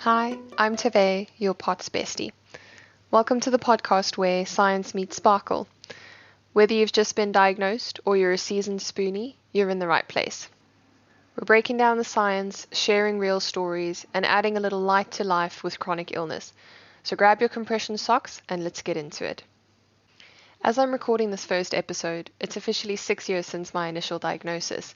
Hi, I'm Tové, your POTS bestie. Welcome to the podcast where science meets sparkle. Whether you've just been diagnosed or you're a seasoned spoonie, you're in the right place. We're breaking down the science, sharing real stories, and adding a little light to life with chronic illness. So grab your compression socks and let's get into it. As I'm recording this first episode, it's officially 6 years since my initial diagnosis.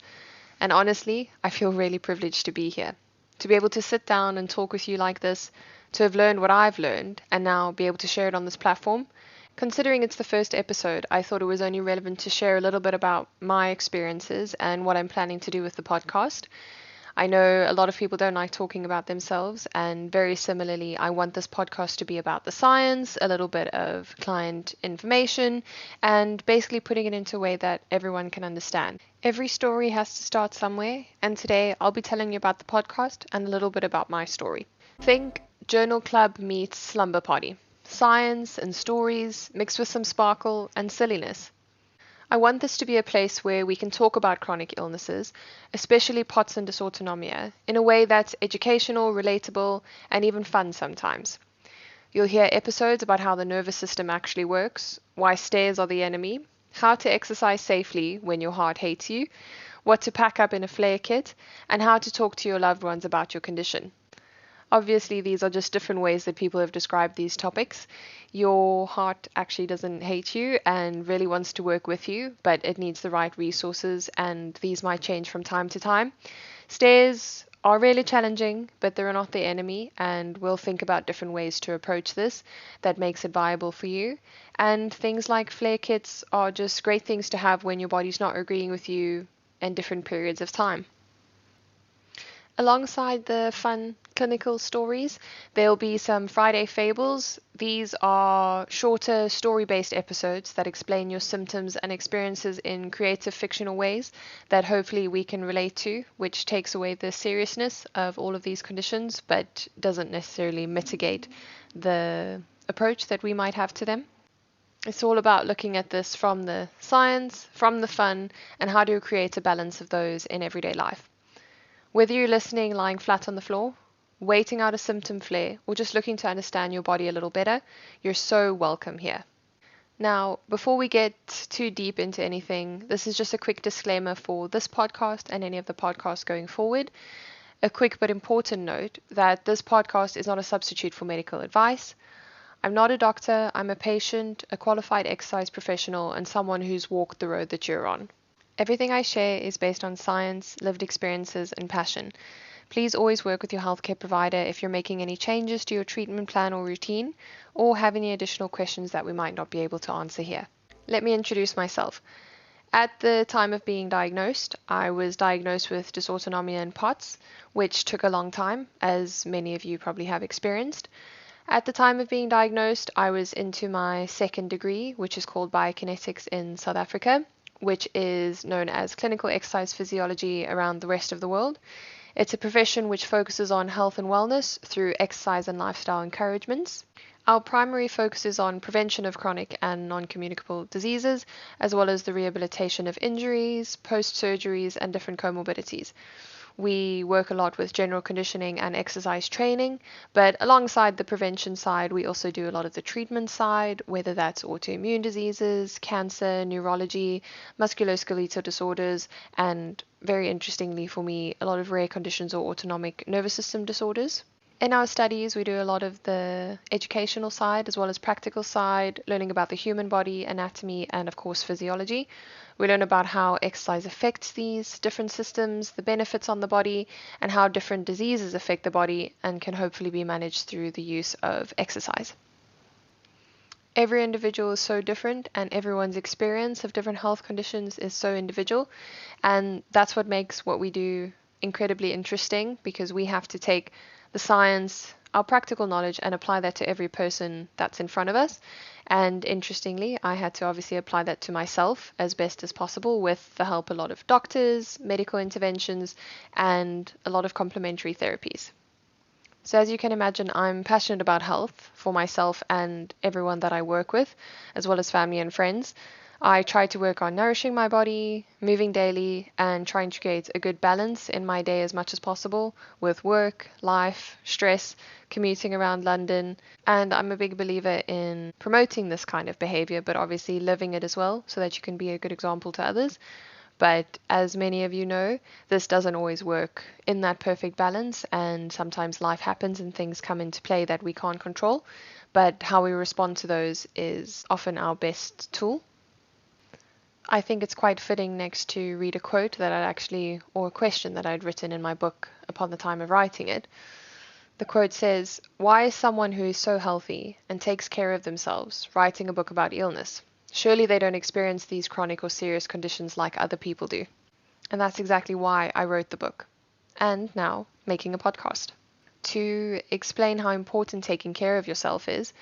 And honestly, I feel really privileged to be here. To be able to sit down and talk with you like this, to have learned what I've learned, and now be able to share it on this platform. Considering it's the first episode, I thought it was only relevant to share a little bit about my experiences and what I'm planning to do with the podcast. I know a lot of people don't like talking about themselves, and very similarly, I want this podcast to be about the science, a little bit of client information, and basically putting it into a way that everyone can understand. Every story has to start somewhere, and today I'll be telling you about the podcast and a little bit about my story. Think journal club meets slumber party. Science and stories mixed with some sparkle and silliness. I want this to be a place where we can talk about chronic illnesses, especially POTS and dysautonomia, in a way that's educational, relatable, and even fun sometimes. You'll hear episodes about how the nervous system actually works, why stairs are the enemy, how to exercise safely when your heart hates you, what to pack up in a flare kit, and how to talk to your loved ones about your condition. Obviously, these are just different ways that people have described these topics. Your heart actually doesn't hate you and really wants to work with you, but it needs the right resources, and these might change from time to time. Stairs are really challenging, but they're not the enemy, and we'll think about different ways to approach this that makes it viable for you. And things like flare kits are just great things to have when your body's not agreeing with you in different periods of time. Alongside the fun clinical stories, there'll be some Friday fables. These are shorter story-based episodes that explain your symptoms and experiences in creative fictional ways that hopefully we can relate to, which takes away the seriousness of all of these conditions, but doesn't necessarily mitigate the approach that we might have to them. It's all about looking at this from the science, from the fun, and how to create a balance of those in everyday life. Whether you're listening lying flat on the floor, waiting out a symptom flare, or just looking to understand your body a little better, you're so welcome here. Now, before we get too deep into anything, this is just a quick disclaimer for this podcast and any of the podcasts going forward. A quick but important note that this podcast is not a substitute for medical advice. I'm not a doctor, I'm a patient, a qualified exercise professional, and someone who's walked the road that you're on. Everything I share is based on science, lived experiences, and passion. Please always work with your healthcare provider if you're making any changes to your treatment plan or routine, or have any additional questions that we might not be able to answer here. Let me introduce myself. At the time of being diagnosed, I was diagnosed with dysautonomia and POTS, which took a long time, as many of you probably have experienced. At the time of being diagnosed, I was into my second degree, which is called biokinetics in South Africa, which is known as clinical exercise physiology around the rest of the world. It's a profession which focuses on health and wellness through exercise and lifestyle encouragements. Our primary focus is on prevention of chronic and non-communicable diseases, as well as the rehabilitation of injuries, post-surgeries, and different comorbidities. We work a lot with general conditioning and exercise training, but alongside the prevention side, we also do a lot of the treatment side, whether that's autoimmune diseases, cancer, neurology, musculoskeletal disorders, and very interestingly for me, a lot of rare conditions or autonomic nervous system disorders. In our studies, we do a lot of the educational side as well as practical side, learning about the human body, anatomy, and of course physiology. We learn about how exercise affects these different systems, the benefits on the body, and how different diseases affect the body and can hopefully be managed through the use of exercise. Every individual is so different, and everyone's experience of different health conditions is so individual, and that's what makes what we do incredibly interesting, because we have to take the science, our practical knowledge, and apply that to every person that's in front of us. And interestingly, I had to obviously apply that to myself as best as possible with the help of a lot of doctors, medical interventions, and a lot of complementary therapies. So as you can imagine, I'm passionate about health for myself and everyone that I work with, as well as family and friends. I try to work on nourishing my body, moving daily, and trying to create a good balance in my day as much as possible with work, life, stress, commuting around London. And I'm a big believer in promoting this kind of behavior, but obviously living it as well so that you can be a good example to others. But as many of you know, this doesn't always work in that perfect balance, and sometimes life happens and things come into play that we can't control. But how we respond to those is often our best tool. I think it's quite fitting next to read a quote that I'd actually, or a question that I'd written in my book upon the time of writing it. The quote says, "Why is someone who is so healthy and takes care of themselves writing a book about illness? Surely they don't experience these chronic or serious conditions like other people do." And that's exactly why I wrote the book. And now, making a podcast. To explain how important taking care of yourself is,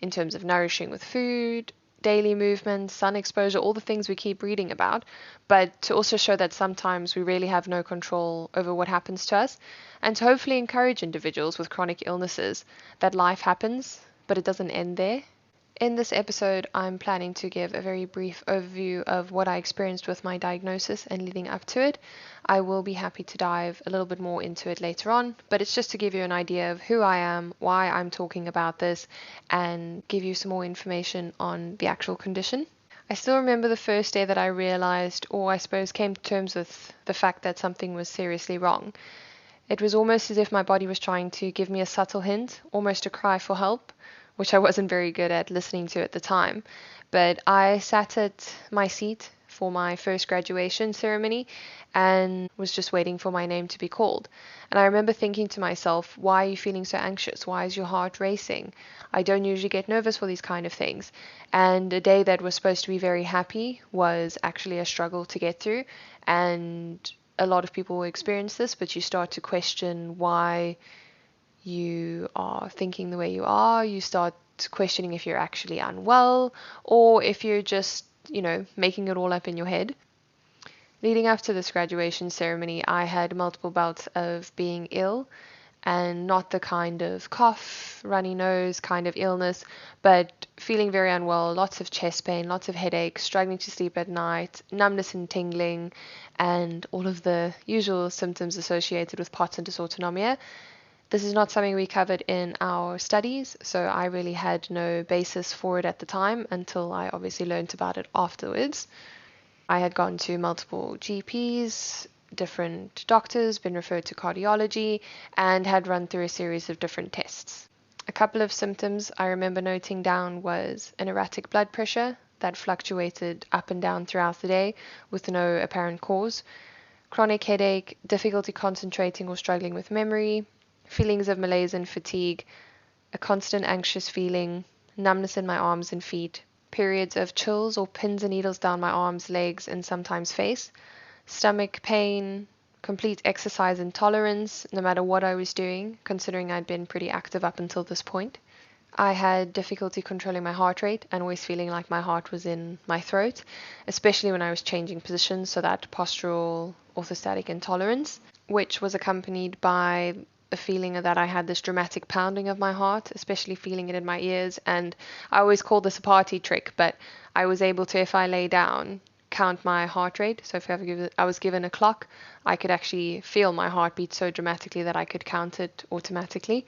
in terms of nourishing with food, daily movement, sun exposure, all the things we keep reading about, but to also show that sometimes we really have no control over what happens to us, and to hopefully encourage individuals with chronic illnesses that life happens, but it doesn't end there. In this episode, I'm planning to give a very brief overview of what I experienced with my diagnosis and leading up to it. I will be happy to dive a little bit more into it later on, but it's just to give you an idea of who I am, why I'm talking about this, and give you some more information on the actual condition. I still remember the first day that I realized, or I suppose came to terms with the fact that something was seriously wrong. It was almost as if my body was trying to give me a subtle hint, almost a cry for help, which I wasn't very good at listening to at the time. But I sat at my seat for my first graduation ceremony and was just waiting for my name to be called. And I remember thinking to myself, why are you feeling so anxious? Why is your heart racing? I don't usually get nervous for these kind of things. And a day that was supposed to be very happy was actually a struggle to get through. And a lot of people will experience this, but you start to question why you are thinking the way you are. You start questioning if you're actually unwell or if you're just, making it all up in your head. Leading up to this graduation ceremony, I had multiple bouts of being ill, and not the kind of cough, runny nose kind of illness, but feeling very unwell, lots of chest pain, lots of headaches, struggling to sleep at night, numbness and tingling, and all of the usual symptoms associated with POTS and dysautonomia. This is not something we covered in our studies, so I really had no basis for it at the time until I obviously learned about it afterwards. I had gone to multiple GPs, different doctors, been referred to cardiology, and had run through a series of different tests. A couple of symptoms I remember noting down was an erratic blood pressure that fluctuated up and down throughout the day with no apparent cause, chronic headache, difficulty concentrating or struggling with memory, feelings of malaise and fatigue, a constant anxious feeling, numbness in my arms and feet, periods of chills or pins and needles down my arms, legs, and sometimes face, stomach pain, complete exercise intolerance no matter what I was doing, considering I'd been pretty active up until this point. I had difficulty controlling my heart rate and always feeling like my heart was in my throat, especially when I was changing positions, so that postural orthostatic intolerance, which was accompanied by a feeling that I had this dramatic pounding of my heart, especially feeling it in my ears. And I always call this a party trick, but I was able to, if I lay down, count my heart rate. So if I was given a clock, I could actually feel my heartbeat so dramatically that I could count it automatically,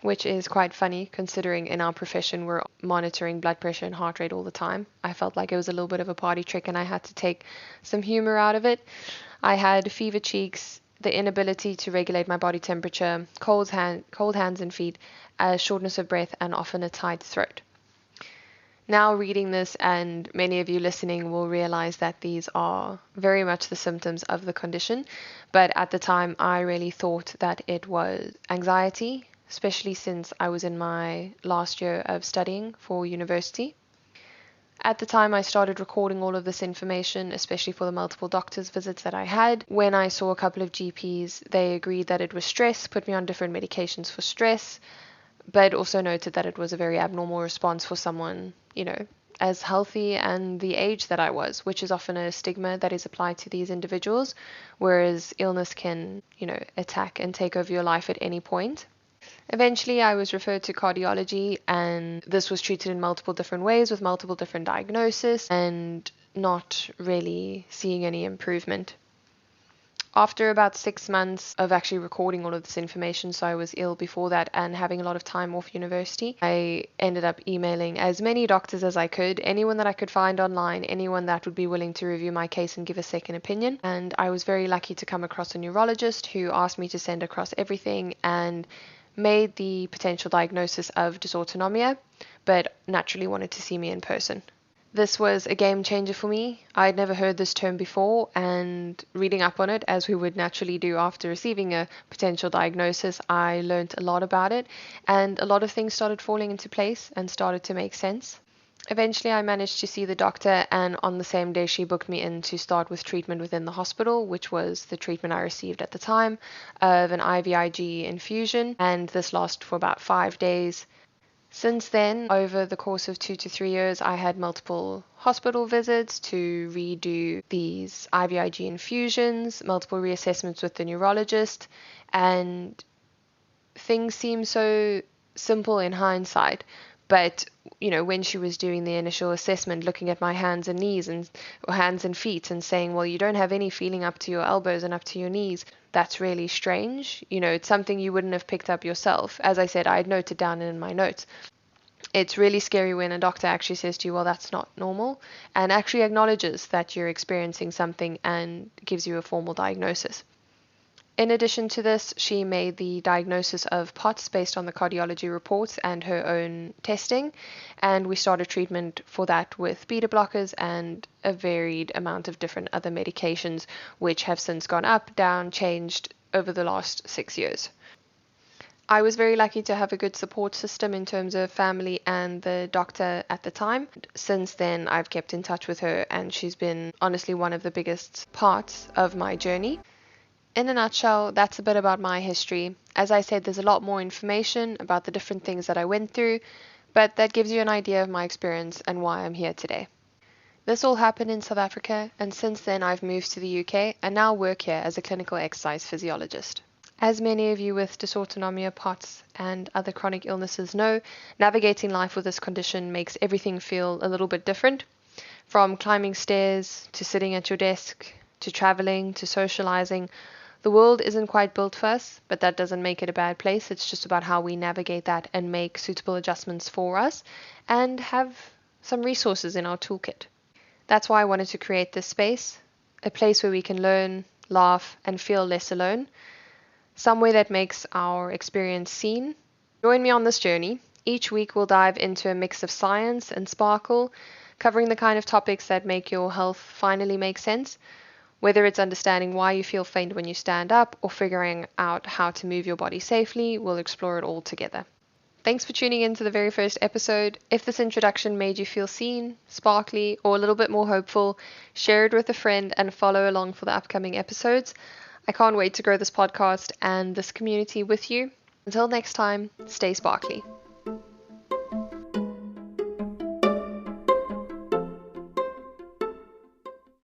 which is quite funny considering in our profession we're monitoring blood pressure and heart rate all the time. I felt like it was a little bit of a party trick and I had to take some humor out of it. I had fever cheeks, the inability to regulate my body temperature, cold hands and feet, shortness of breath, and often a tight throat. Now reading this, and many of you listening will realize that these are very much the symptoms of the condition, but at the time I really thought that it was anxiety, especially since I was in my last year of studying for university. At the time I started recording all of this information, especially for the multiple doctor's visits that I had. When I saw a couple of GPs, they agreed that it was stress, put me on different medications for stress, but also noted that it was a very abnormal response for someone, as healthy and the age that I was, which is often a stigma that is applied to these individuals, whereas illness can, attack and take over your life at any point. Eventually, I was referred to cardiology, and this was treated in multiple different ways with multiple different diagnoses and not really seeing any improvement. After about 6 months of actually recording all of this information, so I was ill before that and having a lot of time off university, I ended up emailing as many doctors as I could, anyone that I could find online, anyone that would be willing to review my case and give a second opinion. And I was very lucky to come across a neurologist who asked me to send across everything and made the potential diagnosis of dysautonomia, but naturally wanted to see me in person. This was a game changer for me. I'd never heard this term before, and reading up on it, as we would naturally do after receiving a potential diagnosis, I learned a lot about it, and a lot of things started falling into place and started to make sense. Eventually, I managed to see the doctor, and on the same day, she booked me in to start with treatment within the hospital, which was the treatment I received at the time of an IVIG infusion, and this lasted for about 5 days. Since then, over the course of 2 to 3 years, I had multiple hospital visits to redo these IVIG infusions, multiple reassessments with the neurologist, and things seem so simple in hindsight. But, when she was doing the initial assessment, looking at my hands and knees or hands and feet and saying, well, you don't have any feeling up to your elbows and up to your knees, that's really strange. It's something you wouldn't have picked up yourself. As I said, I had noted down in my notes. It's really scary when a doctor actually says to you, well, that's not normal, and actually acknowledges that you're experiencing something and gives you a formal diagnosis. In addition to this, she made the diagnosis of POTS based on the cardiology reports and her own testing, and we started treatment for that with beta blockers and a varied amount of different other medications, which have since gone up, down, changed over the last 6 years. I was very lucky to have a good support system in terms of family and the doctor at the time. Since then, I've kept in touch with her, and she's been honestly one of the biggest parts of my journey. In a nutshell, that's a bit about my history. As I said, there's a lot more information about the different things that I went through, but that gives you an idea of my experience and why I'm here today. This all happened in South Africa, and since then I've moved to the UK and now work here as a clinical exercise physiologist. As many of you with dysautonomia, POTS, and other chronic illnesses know, navigating life with this condition makes everything feel a little bit different. From climbing stairs, to sitting at your desk, to traveling, to socializing, the world isn't quite built for us, but that doesn't make it a bad place. It's just about how we navigate that and make suitable adjustments for us and have some resources in our toolkit. That's why I wanted to create this space, a place where we can learn, laugh, and feel less alone, somewhere that makes our experience seen. Join me on this journey. Each week we'll dive into a mix of science and sparkle, covering the kind of topics that make your health finally make sense. Whether it's understanding why you feel faint when you stand up or figuring out how to move your body safely, we'll explore it all together. Thanks for tuning in to the very first episode. If this introduction made you feel seen, sparkly, or a little bit more hopeful, share it with a friend and follow along for the upcoming episodes. I can't wait to grow this podcast and this community with you. Until next time, stay sparkly.